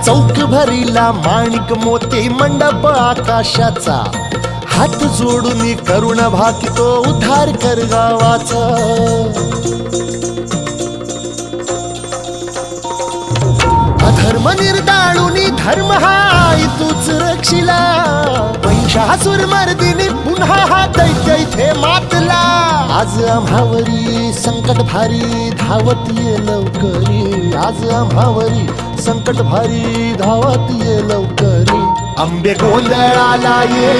चौक भरीला माणिक मोती मंडप आकाशाचा, हात जोडून करुण भाकितो उद्धार कर गावाचा। अधर्म निर्दाळुनी धर्म हाय तूच रक्षिला, महिषासुर मर्दिनी पुन्हा हा दैत्य इथे मातला। आज आम्हावरी संकट भारी धावत ये लवकरी, आज आम्हावरी संकट भारी धावत ये लवकरी। अंबे गोंधळाला ये,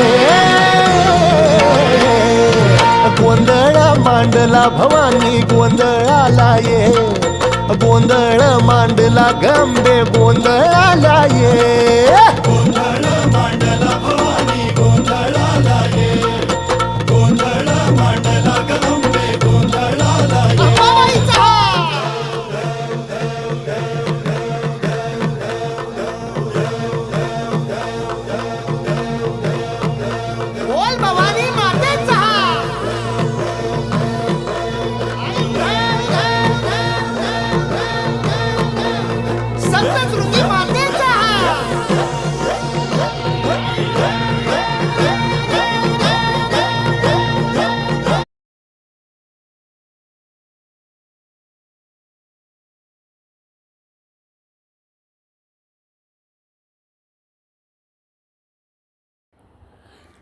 गोंधळ मांडला भवानी गोंधळाला ये, गोंधळ मांडला गंबे गोंधळाला ये। गोंधळ मांडला भवानी गोंधळाला ये, गोंधळ मांडला गंबे गोंधळाला ये। बोल भवानी मातेचा, सप्तशृंगी मातेचा।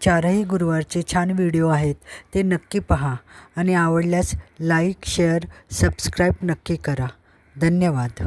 चारही गुरुवारचे छान व्हिडिओ आहेत, ते नक्की पहा आणि आवडल्यास लाईक शेअर सबस्क्राईब नक्की करा। धन्यवाद।